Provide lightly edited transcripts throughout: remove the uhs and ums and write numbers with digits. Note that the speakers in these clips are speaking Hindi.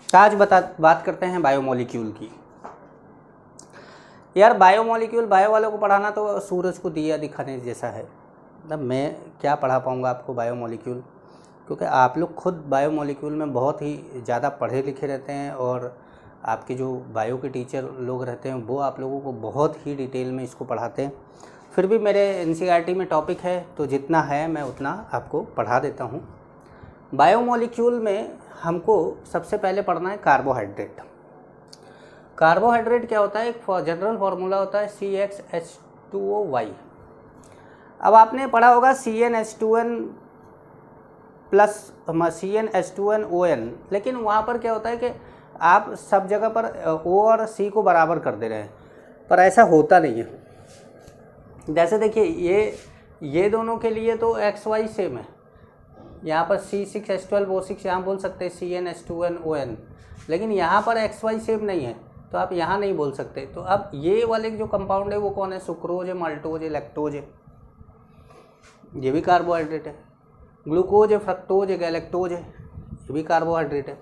आज बात करते हैं बायोमोलिक्यूल की। यार बायोमोलिक्यूल, बायो वालों को पढ़ाना तो सूरज को दिया दिखाने जैसा है। मतलब मैं क्या पढ़ा पाऊँगा आपको बायोमोलिक्यूल, क्योंकि आप लोग खुद बायोमोलिक्यूल में बहुत ही ज़्यादा पढ़े लिखे रहते हैं और आपके जो बायो के टीचर लोग रहते हैं वो आप लोगों को बहुत ही डिटेल में इसको पढ़ाते हैं। फिर भी मेरे एनसीईआरटी में टॉपिक है तो जितना है मैं उतना आपको पढ़ा देता हूँ। बायोमोलिक्यूल में हमको सबसे पहले पढ़ना है कार्बोहाइड्रेट। कार्बोहाइड्रेट क्या होता है? एक जनरल फार्मूला होता है CxH2O Y। अब आपने पढ़ा होगा CnH2n प्लस CnH2nOn, लेकिन वहाँ पर क्या होता है कि आप सब जगह पर O और C को बराबर कर दे रहे हैं, पर ऐसा होता नहीं है। जैसे देखिए ये दोनों के लिए तो XY सेम है, यहाँ पर C6H12O6 यहाँ बोल सकते हैं CnH2nOn, लेकिन यहाँ पर XY सेम नहीं है तो आप यहाँ नहीं बोल सकते। तो अब ये वाले जो कंपाउंड है वो कौन है? सुक्रोज है, माल्टोज है, लैक्टोज है, ये भी कार्बोहाइड्रेट है। ग्लूकोज है, फ्रक्टोज है, गैलेक्टोज है, ये भी कार्बोहाइड्रेट है।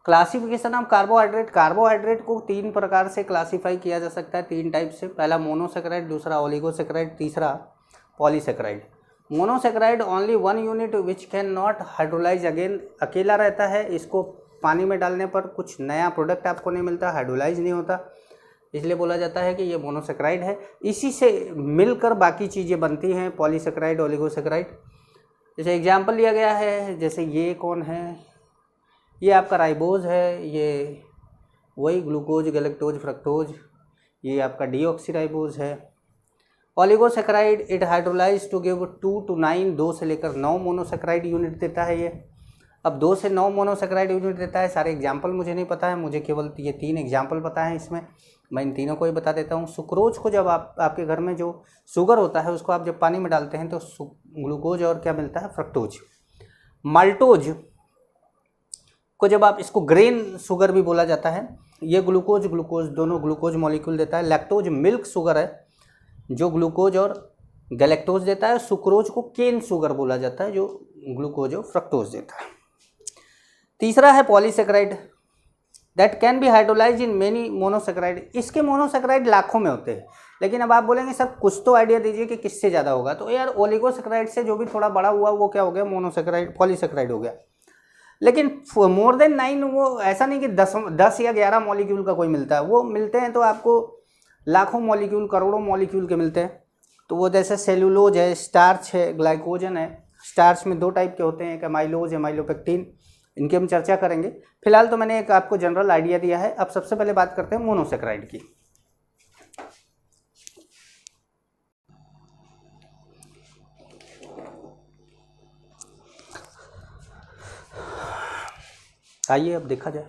Classification of carbohydrate. कार्बोहाइड्रेट को 3 प्रकार से क्लासीफाई किया जा सकता है, 3 टाइप से। पहला मोनोसेकेराइड, दूसरा ओलिगोसेकेराइड, तीसरा polysaccharide. Monosaccharide only 1 unit which can not hydrolyse again, अकेला रहता है, इसको पानी में डालने पर कुछ नया प्रोडक्ट आपको नहीं मिलता, हाइड्रोलाइज नहीं होता, इसलिए बोला जाता है कि ये मोनोसेकेराइड है। इसी से मिलकर बाकी चीज़ें बनती हैं, पॉलीसेकेराइड, ओलिगोसेकेराइड। जैसे एग्जाम्पल लिया गया है, जैसे ये कौन है? ये आपका राइबोज है, ये वही ग्लूकोज, गैलेक्टोज, फ्रक्टोज, ये आपका डीऑक्सीराइबोज है। Oligosaccharide it hydrolyse to give 2 to 9, 2 से लेकर 9 मोनोसेकेराइड यूनिट देता है ये। अब 2 से 9 मोनोसेकेराइड यूनिट देता है। सारे एग्जाम्पल मुझे नहीं पता है, मुझे केवल ये 3 एग्जाम्पल पता है इसमें, मैं इन तीनों को ही बता देता हूँ। सुक्रोज को जब आपके घर में जो शुगर होता है उसको आप जब पानी में डालते हैं तो ग्लूकोज और क्या मिलता है? फ्रक्टोज। माल्टोज को जब आप, इसको ग्रेन शुगर भी बोला जाता है, ये ग्लूकोज दोनों ग्लूकोज मॉलिक्यूल देता है। लैक्टोज मिल्क शुगर है जो ग्लूकोज और गैलेक्टोज देता है। सुक्रोज को केन शुगर बोला जाता है जो ग्लूकोज और फ्रक्टोज देता है। तीसरा है polysaccharide that can be hydrolyse in many monosaccharide. इसके मोनोसेकेराइड लाखों में होते हैं, लेकिन अब आप बोलेंगे सर कुछ तो आइडिया दीजिए कि किससे ज़्यादा होगा। तो यार ओलिगोसेकेराइड से जो भी थोड़ा बड़ा हुआ वो क्या हो गया? मोनोसेकेराइड, पॉलीसेकेराइड हो गया। लेकिन मोर देन 9 वो ऐसा नहीं कि 10 या 11 मॉलिक्यूल का कोई मिलता है, वो मिलते हैं तो आपको लाखों मॉलिक्यूल, करोड़ों मॉलिक्यूल के मिलते हैं। तो वो जैसे सेलुलोज है, स्टार्च है, ग्लाइकोजन है। स्टार्च में 2 टाइप के होते हैं, एक एमाइलोज है, माइलोपेक्टिन, इनकी हम चर्चा करेंगे। फिलहाल तो मैंने एक आपको जनरल आइडिया दिया है। अब सबसे पहले बात करते हैं मोनोसेकेराइड की। आइए अब देखा जाए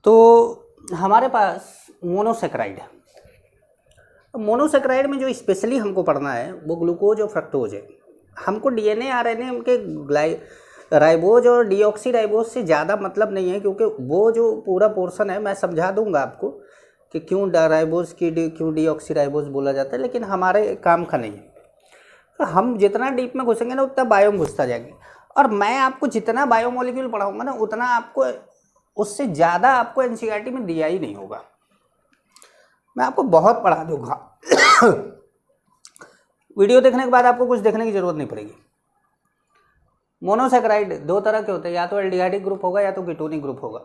तो हमारे पास मोनोसेकेराइड है। मोनोसेकेराइड में जो स्पेशली हमको पढ़ना है वो ग्लूकोज और फ्रक्टोज है। हमको डीएनए आरएनए उनके राइबोज और डीऑक्सीराइबोज से ज़्यादा मतलब नहीं है, क्योंकि वो जो पूरा पोर्शन है मैं समझा दूंगा आपको कि क्यों राइबोज की क्यों डीऑक्सीराइबोज बोला जाता है, लेकिन हमारे काम का नहीं है। तो हम जितना डीप में घुसेंगे ना उतना बायो में घुसता जाएंगे, और मैं आपको जितना बायोमोलिक्यूल पढ़ाऊंगा ना उतना आपको, उससे ज़्यादा आपको एनसीईआरटी में दिया ही नहीं होगा। मैं आपको बहुत पढ़ा दूंगा। वीडियो देखने के बाद आपको कुछ देखने की जरूरत नहीं पड़ेगी। मोनोसेकेराइड 2 तरह के होते हैं, या तो एल्डिहाइडिक ग्रुप होगा या तो कीटोनिक ग्रुप होगा।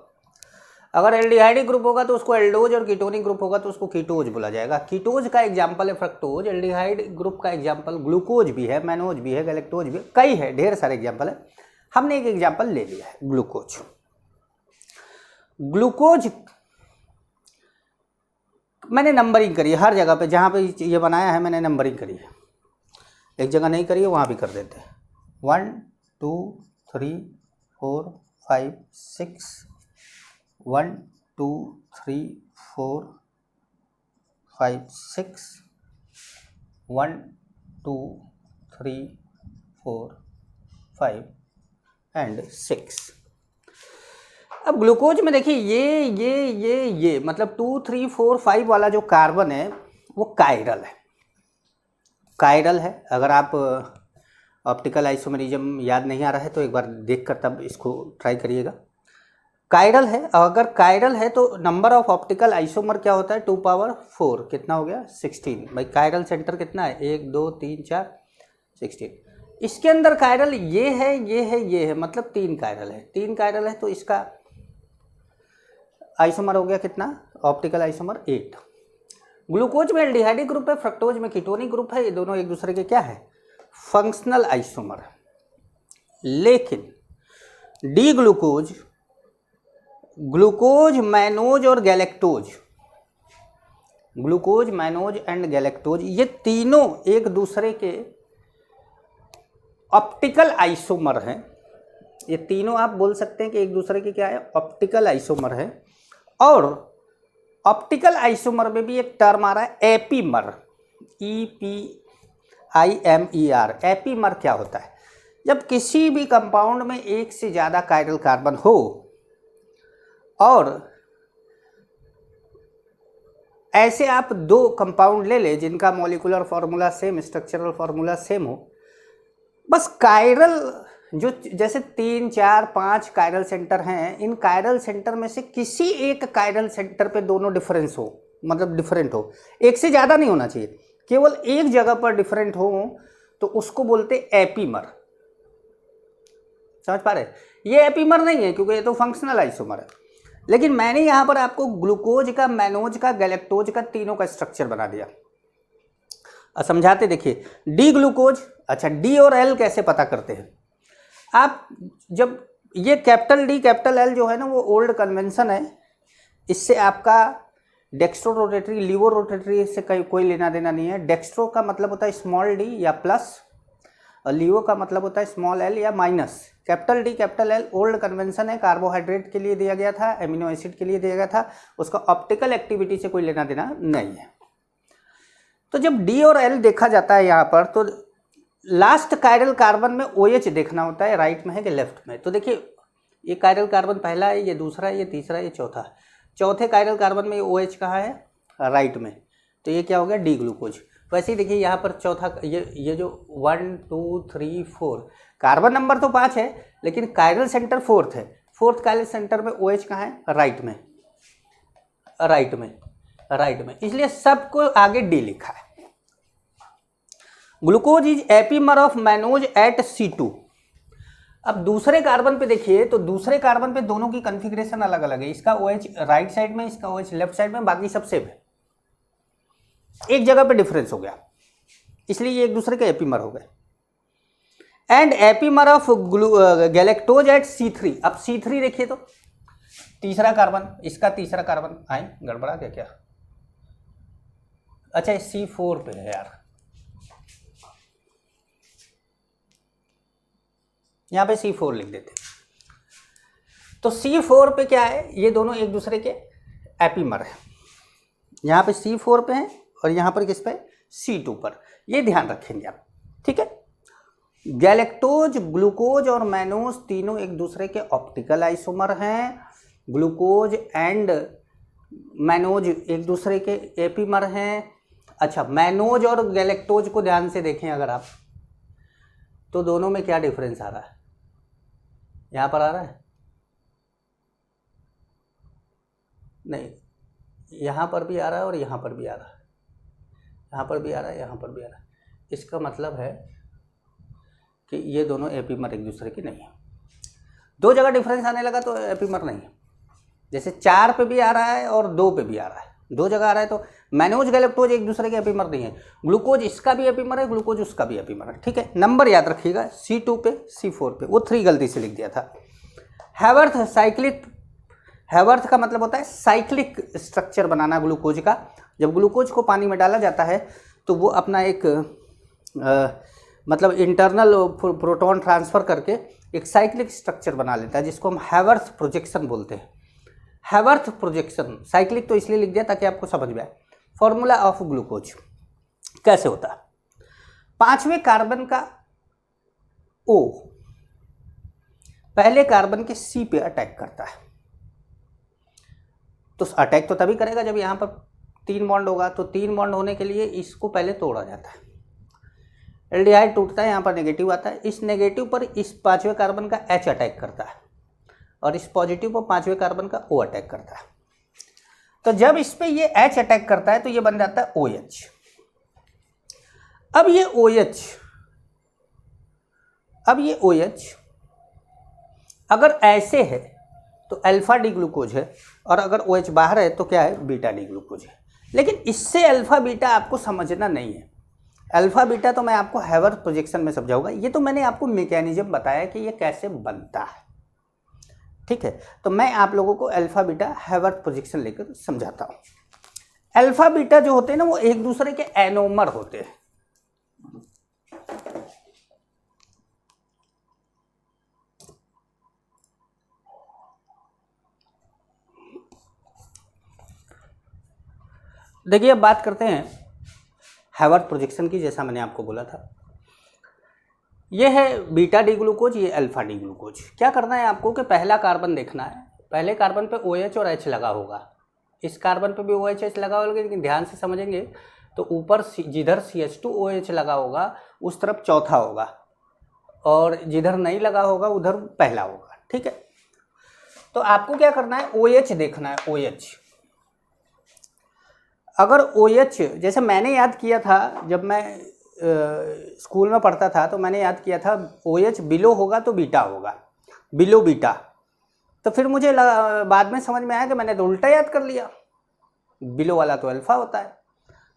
अगर एल्डिहाइडिक ग्रुप होगा तो उसको एल्डोज, और कीटोनिक ग्रुप होगा तो उसको कीटोज बोला जाएगा। कीटोज का एग्जाम्पल है फ्रक्टोज, एल्डिहाइड ग्रुप का एग्जाम्पल ग्लूकोज भी है, मैनोज भी है, गैलेक्टोज भी है, कई है, ढेर सारे एग्जाम्पल है। हमने एक एग्जाम्पल ले लिया है, ग्लूकोज। ग्लूकोज मैंने नंबरिंग करी है हर जगह पे, जहाँ पे ये बनाया है मैंने नंबरिंग करी है। एक जगह नहीं करी है, वहाँ भी कर देते हैं। 1 2 3 4 5 6, 1 2 3 4 5 6, 1 2 3 4 5 एंड 6। अब ग्लूकोज में देखिए ये मतलब 2 3 4 5 वाला जो कार्बन है वो कायरल है। कायरल है। अगर आप ऑप्टिकल आइसोमरिज्म याद नहीं आ रहा है तो एक बार देख कर तब इसको ट्राई करिएगा। कायरल है, अगर कायरल है तो नंबर ऑफ ऑप्टिकल आइसोमर क्या होता है 2 पावर 4, कितना हो गया 16। भाई कायरल सेंटर कितना है 1 2 3 4 16। इसके अंदर कायरल ये है ये है ये है, मतलब 3 कायरल है, 3 कायरल है तो इसका आइसोमर हो गया कितना ऑप्टिकल आइसोमर 8। ग्लूकोज में एल्डिहाइडिक ग्रुप है, फ्रक्टोज में कीटोनिक ग्रुप है, ये दोनों एक दूसरे के क्या है फंक्शनल आइसोमर। लेकिन डी ग्लूकोज, ग्लूकोज, मैनोज और galactose, glucose mannose and galactose, ये तीनों एक दूसरे के ऑप्टिकल आइसोमर हैं। ये तीनों आप बोल सकते हैं कि एक दूसरे के क्या है ऑप्टिकल आइसोमर है। और ऑप्टिकल आइसोमर में भी एक टर्म आ रहा है एपीमर, EPIMER। एपीमर क्या होता है, जब किसी भी कंपाउंड में एक से ज़्यादा कायरल कार्बन हो और ऐसे आप 2 कंपाउंड ले लें जिनका molecular formula same, structural formula same हो, बस कायरल जो जैसे 3 4 5 कायरल सेंटर हैं, इन कायरल सेंटर में से किसी एक कायरल सेंटर पे दोनों डिफरेंस हो, मतलब डिफरेंट हो, एक से ज़्यादा नहीं होना चाहिए, केवल एक जगह पर डिफरेंट हो तो उसको बोलते एपीमर। समझ पा रहे, ये एपीमर नहीं है क्योंकि ये तो फंक्शनल आइसोमर है। लेकिन मैंने यहाँ पर आपको ग्लूकोज का, मैनोज का, गैलेक्टोज का तीनों का स्ट्रक्चर बना दिया। समझाते देखिए, डी ग्लूकोज, अच्छा डी और एल कैसे पता करते हैं आप, जब ये कैपिटल डी कैपिटल एल जो है ना वो ओल्ड कन्वेंशन है, इससे आपका डेक्स्ट्रो रोटेटरी लीवो रोटेटरी से कोई लेना देना नहीं है। डेक्स्ट्रो का मतलब होता है स्मॉल डी या प्लस, और लीवो का मतलब होता है स्मॉल एल या minus. Capital D capital L old convention है, कार्बोहाइड्रेट के लिए दिया गया था, एमिनो एसिड के लिए दिया गया था, उसका ऑप्टिकल एक्टिविटी से कोई लेना देना नहीं है। तो जब डी और एल देखा जाता है यहाँ पर, तो लास्ट कायरल कार्बन में OH देखना होता है, राइट में है कि लेफ्ट में। तो देखिए ये कायरल कार्बन पहला है, ये दूसरा है, ये तीसरा है, ये चौथा। चौथे कायरल कार्बन में OH कहाँ है राइट में, तो ये क्या हो गया डी ग्लूकोज। वैसे ही देखिए यहाँ पर चौथा, ये जो 1 2 3 4 कार्बन नंबर तो 5 है, लेकिन कायरल सेंटर 4th है। 4th कायरल सेंटर में OH कहाँ है राइट में, राइट में, राइट में, इसलिए सबको आगे डी लिखा है। Glucose is epimer of mannose at C2। अब दूसरे कार्बन पे देखिए, तो दूसरे कार्बन पे दोनों की कॉन्फ़िगरेशन अलग अलग है, इसका OH राइट साइड में, इसका OH लेफ्ट साइड में, बाकी सब सेम है, एक जगह पे डिफरेंस हो गया, इसलिए ये एक दूसरे के एपीमर हो गए। And epimer of galactose at C3। अब C3 देखिए तो तीसरा कार्बन, इसका तीसरा कार्बन, आए गड़बड़ा गया क्या, अच्छा C4 पे है यार, यहाँ पे C4 लिख देते। तो C4 पे क्या है, ये दोनों एक दूसरे के एपीमर है, यहाँ पे C4 पे है और यहाँ पर किस पे C2 पर, ये ध्यान रखेंगे आप, ठीक है। गैलेक्टोज, ग्लूकोज और मैनोज तीनों एक दूसरे के ऑप्टिकल आइसोमर हैं। ग्लूकोज एंड मैनोज एक दूसरे के एपीमर हैं। अच्छा, मैनोज और गैलेक्टोज को ध्यान से देखें अगर आप, तो दोनों में क्या डिफरेंस आ रहा है, यहाँ पर आ रहा है नहीं, यहाँ पर भी आ रहा है और यहाँ पर भी आ रहा है, यहाँ पर भी आ रहा है, यहाँ पर भी आ रहा है। इसका मतलब है कि ये दोनों एपीमर एक दूसरे की नहीं है। 2 जगह डिफरेंस आने लगा तो एपीमर नहीं है। जैसे 4 पे भी आ रहा है और 2 पे भी आ रहा है, 2 जगह आ रहा है, तो मैनोज गैलेक्टोज एक दूसरे के एपीमर नहीं है। ग्लूकोज इसका भी एपीमर है, ग्लूकोज उसका भी एपीमर है, ठीक है। नंबर याद रखिएगा, C2 पे C4 पे, वो 3 गलती से लिख दिया था। हैवर्थ साइक्लिक, हैवर्थ का मतलब होता है साइक्लिक स्ट्रक्चर बनाना ग्लूकोज का। जब ग्लूकोज को पानी में डाला जाता है तो वो अपना एक मतलब इंटरनल प्रोटॉन ट्रांसफ़र करके एक साइक्लिक स्ट्रक्चर बना लेता है, जिसको हम हैवर्थ प्रोजेक्शन बोलते हैं। हैवर्थ प्रोजेक्शन, साइक्लिक तो इसलिए लिख दिया ताकि आपको समझ में आए। फॉर्मूला ऑफ ग्लूकोज कैसे होता है, 5वें कार्बन का O पहले कार्बन के C पे अटैक करता है। तो अटैक तो तभी करेगा जब यहाँ पर 3 बॉन्ड होगा, तो 3 बॉन्ड होने के लिए इसको पहले तोड़ा जाता है। एल्डिहाइड टूटता है, यहाँ पर नेगेटिव आता है, इस नेगेटिव पर इस 5वें कार्बन का H अटैक करता है और इस पॉजिटिव पर 5वें कार्बन का O अटैक करता है। तो जब इस पे ये H अटैक करता है तो ये बन जाता है OH। अब ये OH अगर ऐसे है तो अल्फा डी ग्लूकोज है, और अगर OH बाहर है तो क्या है, बीटा डी ग्लूकोज है। लेकिन इससे अल्फा बीटा आपको समझना नहीं है। अल्फा बीटा तो मैं आपको हैवर्थ प्रोजेक्शन में समझाऊंगा, ये तो मैंने आपको मैकेनिज्म बताया कि ये कैसे बनता है, ठीक है। तो मैं आप लोगों को अल्फा बीटा हैवर्थ प्रोजेक्शन लेकर समझाता हूँ। अल्फा बीटा जो होते हैं ना, वो एक दूसरे के एनोमर होते हैं। देखिए अब बात करते हैं हैवर्थ प्रोजेक्शन की। जैसा मैंने आपको बोला था, ये है बीटा डी ग्लूकोज, ये अल्फा डी ग्लूकोज। क्या करना है आपको कि पहला कार्बन देखना है, पहले कार्बन पे OH और H लगा होगा, इस कार्बन पे भी OH H लगा होगा, लेकिन ध्यान से समझेंगे तो ऊपर जिधर CH2OH लगा होगा उस तरफ चौथा होगा, और जिधर नहीं लगा होगा उधर पहला होगा, ठीक है। तो आपको क्या करना है, OH देखना है, OH। अगर OH, जैसे मैंने याद किया था जब मैं स्कूल में पढ़ता था, तो मैंने याद किया था OH बिलो होगा तो बीटा होगा, बिलो बीटा। तो फिर मुझे बाद में समझ में आया कि मैंने तो उल्टा याद कर लिया, बिलो वाला तो अल्फा होता है।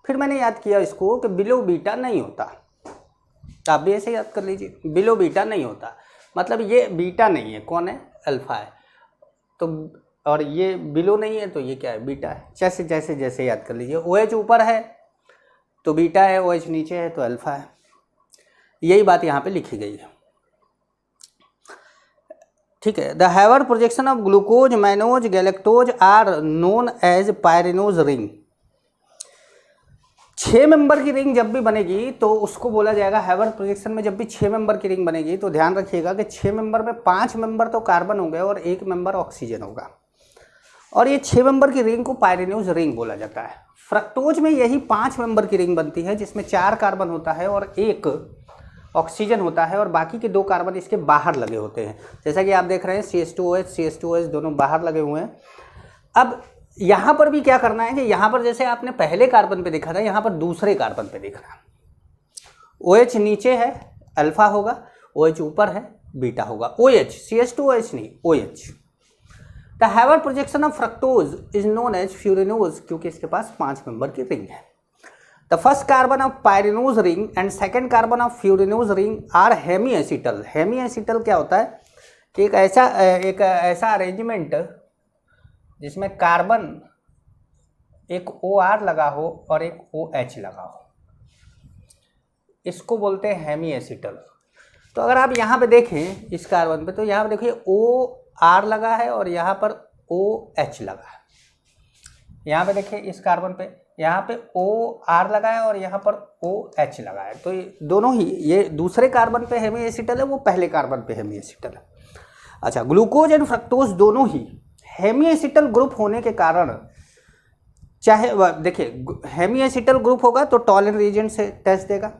फिर मैंने याद किया इसको कि बिलो बीटा नहीं होता, तो आप भी ऐसे याद कर लीजिए, बिलो बीटा नहीं होता, मतलब ये बीटा नहीं है, कौन है, अल्फा है। तो और ये बिलो नहीं है तो ये क्या है, बीटा है। जैसे जैसे जैसे याद कर लीजिए, OH ऊपर है तो बीटा है, OH नीचे है तो अल्फा है। यही बात यहाँ पे लिखी गई है, ठीक है। The Haworth projection of glucose, mannose, galactose are known as pyranose ring. 6 member की रिंग जब भी बनेगी तो उसको बोला जाएगा हैवर्थ प्रोजेक्शन में। जब भी 6 मेंबर की रिंग बनेगी तो ध्यान रखिएगा कि 6 मेंबर में 5 मेंबर तो कार्बन होंगे और 1 मेंबर ऑक्सीजन होगा, और ये 6 मेंबर की रिंग को पायरिनोज रिंग बोला जाता है। फ्रक्टोज में यही 5 मेंबर की रिंग बनती है, जिसमें 4 कार्बन होता है और 1 ऑक्सीजन होता है, और बाकी के 2 कार्बन इसके बाहर लगे होते हैं। जैसा कि आप देख रहे हैं CH2OH दोनों बाहर लगे हुए हैं। अब यहाँ पर भी क्या करना है कि यहाँ पर जैसे आपने पहले कार्बन पे देखा था, यहाँ पर दूसरे कार्बन पे देखना। OH नीचे है अल्फा होगा, OH ऊपर है बीटा होगा। OH CH2OH नहीं, OH। The Haworth projection of fructose is known as furanose, क्योंकि इसके पास 5 मेंबर की रिंग है। The first carbon of pyranose ring and second carbon of furanose ring are hemiacetal. Hemiacetal क्या होता है कि एक ऐसा अरेंजमेंट जिसमें कार्बन एक OR लगा हो और एक OH लगा हो, इसको बोलते हैं हेमी एसिटल। तो अगर आप यहाँ पे देखें इस कार्बन पे, तो यहाँ पे देखिए OR लगा है और यहाँ पर OH लगा है। यहाँ पे देखिए इस कार्बन पे, यहाँ पे OR लगा है और यहाँ पर OH लगा है। तो ये दोनों ही, ये दूसरे कार्बन पे हेमी एसिटल है, वो पहले कार्बन पे हेमी एसिटल है। अच्छा, ग्लूकोज एंड फ्रक्टोज दोनों ही हेमी एसिटल ग्रुप होने के कारण, चाहे देखिए हेमी एसिटल ग्रुप होगा तो टॉलरेंट रिएजेंट से टेस्ट देगा,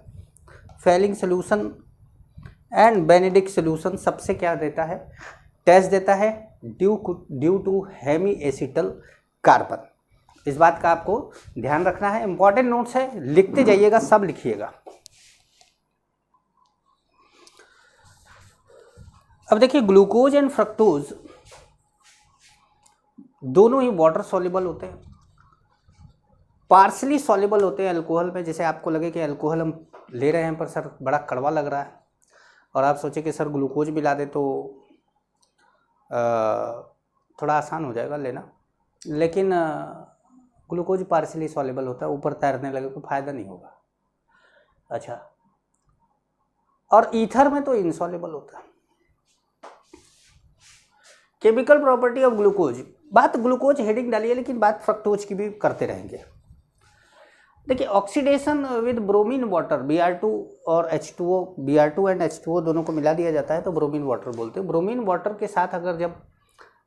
Fehling solution and Benedict solution सबसे क्या देता है, टेस्ट देता है due to hemiacetal carbon. इस बात का आपको ध्यान रखना है, इंपॉर्टेंट नोट्स है, लिखते जाइएगा, सब लिखिएगा। अब देखिए ग्लूकोज एंड फ्रक्टोज दोनों ही वाटर सॉल्युबल होते हैं, पार्शली सॉल्युबल होते हैं अल्कोहल में। जैसे आपको लगे कि अल्कोहल हम ले रहे हैं पर सर बड़ा कड़वा लग रहा है, और आप सोचे कि सर ग्लूकोज भी ला दे तो थोड़ा आसान हो जाएगा लेना, लेकिन ग्लूकोज पार्शली सॉल्युबल होता है, ऊपर तैरने लगे तो फायदा नहीं होगा। अच्छा, और ईथर में तो इनसॉल्युबल होता है। केमिकल प्रॉपर्टी ऑफ ग्लूकोज, बात ग्लूकोज हेडिंग डालिए, लेकिन बात फ्रक्टोज की भी करते रहेंगे। देखिए oxidation with bromine water, Br2 और H2O, Br2 एंड H2O दोनों को मिला दिया जाता है तो ब्रोमीन वाटर बोलते हैं। ब्रोमीन वाटर के साथ अगर जब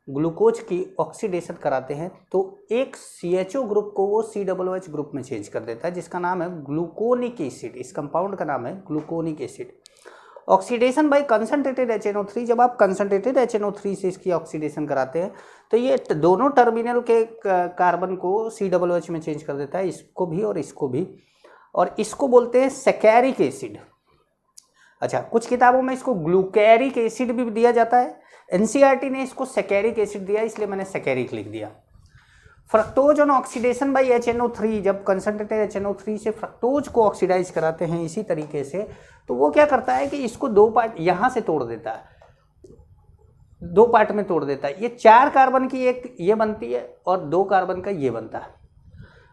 ग्लूकोज की ऑक्सीडेशन कराते हैं तो एक CHO ग्रुप को वो COOH ग्रुप में चेंज कर देता है, जिसका नाम है ग्लूकोनिक एसिड। इस कंपाउंड का नाम है gluconic acid. Oxidation by concentrated HNO3, जब आप कंसंट्रेटेड HNO3 से इसकी ऑक्सीडेशन कराते हैं तो ये दोनों टर्मिनल के कार्बन को COOH में चेंज कर देता है, इसको भी और इसको भी, और इसको बोलते हैं सैकेरिक एसिड। अच्छा, कुछ किताबों में इसको ग्लूकेरिक एसिड भी दिया जाता है, NCERT ने इसको सैकेरिक एसिड दिया, इसलिए मैंने सैकेरिक लिख दिया। Fructose on oxidation bye HNO3, जब कंसंट्रेटेड HNO3 से फ्रक्टोज को ऑक्सीडाइज कराते हैं इसी तरीके से, तो वो क्या करता है कि इसको दो पार्ट यहाँ से तोड़ देता है, दो पार्ट में तोड़ देता है। ये 4 कार्बन की एक ये बनती है और 2 कार्बन का ये बनता है।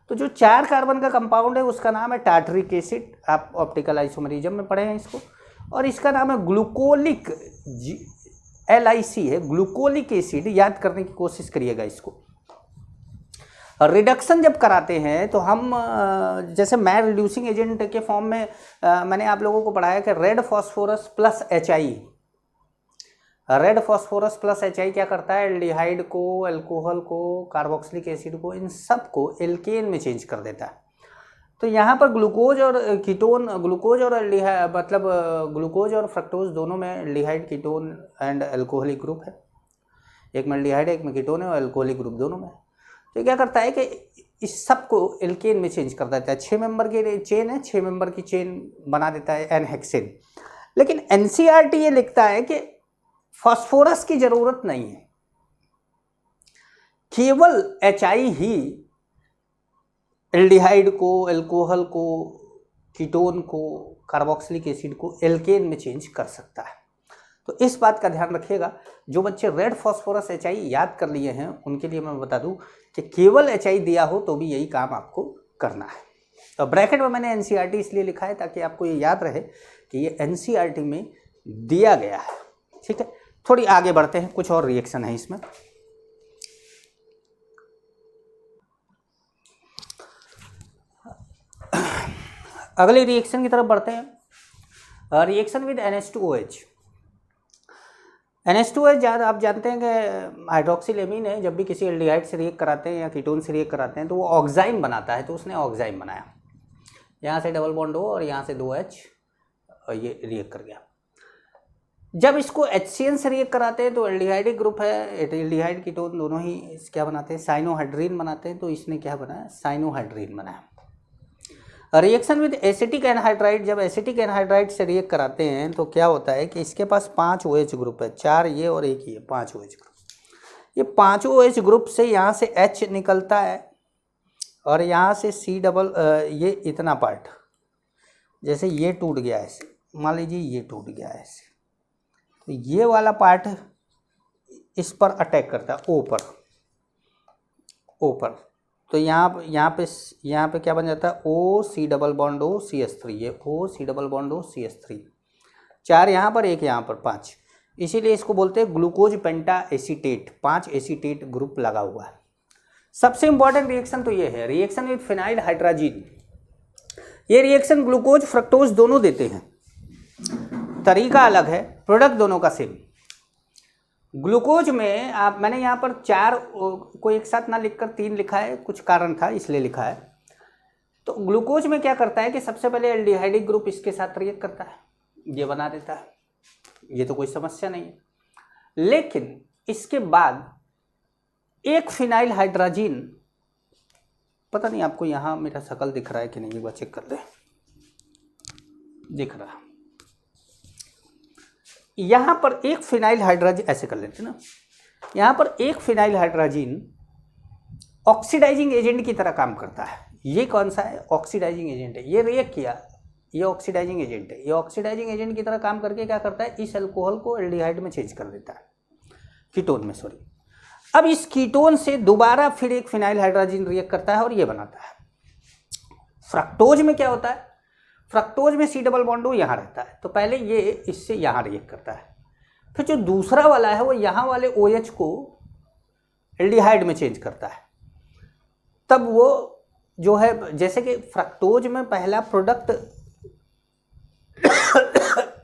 तो जो 4 कार्बन का कंपाउंड है उसका नाम है टार्टरिक एसिड, आप ऑप्टिकल आइसोमरिज्म में पढ़े हैं इसको, और इसका नाम है ग्लूकोलिक, LIC है, ग्लूकोलिक एसिड। याद करने की कोशिश करिएगा इसको। रिडक्शन जब कराते हैं तो हम जैसे मैं रिड्यूसिंग एजेंट के फॉर्म में मैंने आप लोगों को पढ़ाया कि red phosphorus plus HI, red phosphorus plus HI क्या करता है, एल्डिहाइड को, अल्कोहल को, कार्बोक्सिलिक एसिड को, इन सब को एल्केन में चेंज कर देता है। तो यहाँ पर ग्लूकोज और कीटोन, ग्लूकोज और एल्डिहाइड मतलब ग्लूकोज और फ्रक्टोज दोनों में aldehyde, ketone and alcoholic group है, एक में एल्डिहाइड एक में कीटोन है, और अल्कोहलिक ग्रुप दोनों में। तो क्या करता है कि इस सब को एल्केन में चेंज कर देता है। 6 मेंबर की चेन है, 6 मेंबर की चेन बना देता है एन हेक्सेन। लेकिन NCERT ये लिखता है कि फास्फोरस की जरूरत नहीं है, केवल HI ही एल्डिहाइड को, अल्कोहल को, कीटोन को, कार्बोक्सिलिक एसिड को एल्केन में चेंज कर सकता है। तो इस बात का ध्यान रखिएगा। जो बच्चे रेड फॉस्फोरस HI याद कर लिए हैं उनके लिए मैं बता दूं कि केवल HI दिया हो तो भी यही काम आपको करना है। तो ब्रैकेट में मैंने NCERT इसलिए लिखा है ताकि आपको ये याद रहे कि ये NCERT में दिया गया है। ठीक है, थोड़ी आगे बढ़ते हैं, कुछ और रिएक्शन है इसमें। अगले रिएक्शन की तरफ बढ़ते हैं। Reaction with NH2OH। NH2OH आप जानते हैं कि हाइड्रोक्सिल एमीन है। जब भी किसी एल्डिहाइड से रिएक्ट कराते हैं या कीटोन से रिएक्ट कराते हैं तो वो ऑक्साइन बनाता है। तो उसने ऑक्साइन बनाया, यहाँ से डबल बॉन्ड O और यहाँ से 2H, और ये रिएक्ट कर गया। जब इसको HCN से रिएक्ट कराते हैं तो एल्डिहाइडिक ग्रुप है, एल्डिहाइड कीटोन दोनों ही क्या बनाते हैं, साइनोहाइड्रीन बनाते हैं। तो इसने क्या बनाया, साइनोहाइड्रीन बनाया। रिएक्शन विद एसिटिक एनहाइड्राइड, जब एसिटिक एनहाइड्राइड से रिएक्ट कराते हैं तो क्या होता है कि इसके पास 5 OH ग्रुप है, 4 ये और एक ये, 5 OH ग्रुप। ये 5 OH ग्रुप से यहाँ से H निकलता है और यहाँ से ये इतना पार्ट, जैसे ये टूट गया ऐसे, मान लीजिए ये टूट गया ऐसे, तो ये वाला पार्ट इस पर अटैक करता है, O पर। तो यहाँ पे क्या बन जाता है, OC double bond O CH3, ये OC double bond O CH3, 4 यहाँ पर, एक यहाँ पर, 5। इसीलिए इसको बोलते हैं ग्लूकोज पेंटा एसीटेट, 5 एसीटेट ग्रुप लगा हुआ है। सबसे इंपॉर्टेंट रिएक्शन तो ये है, रिएक्शन विद फिनाइल हाइड्राजीन। ये रिएक्शन ग्लूकोज फ्रक्टोज दोनों देते हैं, तरीका अलग है, प्रोडक्ट दोनों का सेम। ग्लूकोज में मैंने यहाँ पर 4 को एक साथ ना लिखकर 3 लिखा है, कुछ कारण था इसलिए लिखा है। तो ग्लूकोज में क्या करता है कि सबसे पहले एल्डिहाइडिक ग्रुप इसके साथ रिएक्ट करता है, ये बना देता है, ये तो कोई समस्या नहीं है। लेकिन इसके बाद एक फिनाइल हाइड्राजीन, पता नहीं आपको यहाँ मेरा शकल दिख रहा है कि नहीं, एक बार चेक कर ले, दिख रहा। यहाँ पर एक फिनाइल हाइड्राजीन, ऐसे कर लेते ना, यहाँ पर एक फिनाइल हाइड्राजीन ऑक्सीडाइजिंग एजेंट की तरह काम करता है। ये कौन सा है, ऑक्सीडाइजिंग एजेंट है। ये रिएक्ट किया, ये ऑक्सीडाइजिंग एजेंट है। ये ऑक्सीडाइजिंग एजेंट की तरह काम करके क्या करता है, इस अल्कोहल को एल्डिहाइड में चेंज कर देता है, कीटोन में, सॉरी। अब इस कीटोन से दोबारा फिर एक फिनाइल हाइड्राजीन रिएक्ट करता है और ये बनाता है। फ्रक्टोज में क्या होता है, फ्रक्टोज में C डबल बॉन्ड O यहाँ रहता है, तो पहले ये इससे यहाँ रिएक्ट करता है, फिर जो दूसरा वाला है वो यहाँ वाले OH को एल्डिहाइड में चेंज करता है। तब वो जो है, जैसे कि फ्रक्टोज में पहला प्रोडक्ट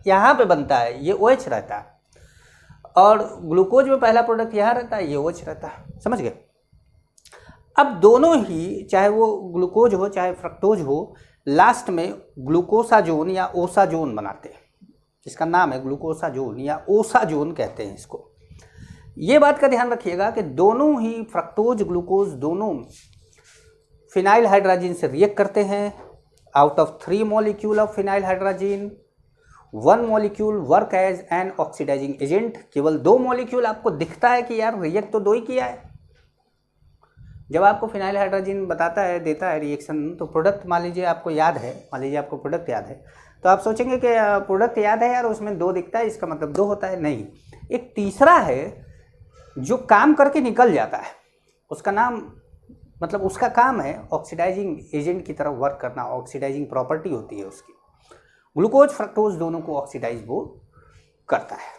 यहाँ पे बनता है, ये OH रहता है, और ग्लूकोज में पहला प्रोडक्ट यहाँ रहता है, ये OH रहता है, समझ गए। अब दोनों ही, चाहे वो ग्लूकोज हो चाहे फ्रक्टोज हो, लास्ट में ग्लूकोसाजोन या ओसाजोन बनाते हैं, जिसका नाम है ग्लूकोसाजोन या ओसाजोन कहते हैं इसको। ये बात का ध्यान रखिएगा कि दोनों ही फ्रक्टोज ग्लूकोज दोनों फिनाइल हाइड्रोजन से रिएक्ट करते हैं। Out of 3 molecule of phenyl hydrogen 1 molecule work as an oxidising agent. केवल 2 मॉलिक्यूल आपको दिखता है कि यार रिएक्ट तो 2 ही किया है। जब आपको फिनाइल हाइड्रोजन बताता है, देता है रिएक्शन, तो प्रोडक्ट मान लीजिए आपको याद है, मान लीजिए आपको प्रोडक्ट याद है, तो आप सोचेंगे कि प्रोडक्ट याद है यार, उसमें 2 दिखता है, इसका मतलब 2 होता है। नहीं, एक तीसरा है जो काम करके निकल जाता है, उसका नाम, मतलब उसका काम है ऑक्सीडाइजिंग एजेंट की तरह वर्क करना, ऑक्सीडाइजिंग प्रॉपर्टी होती है उसकी। ग्लूकोज फ्रक्टोज दोनों को ऑक्सीडाइज वो करता है।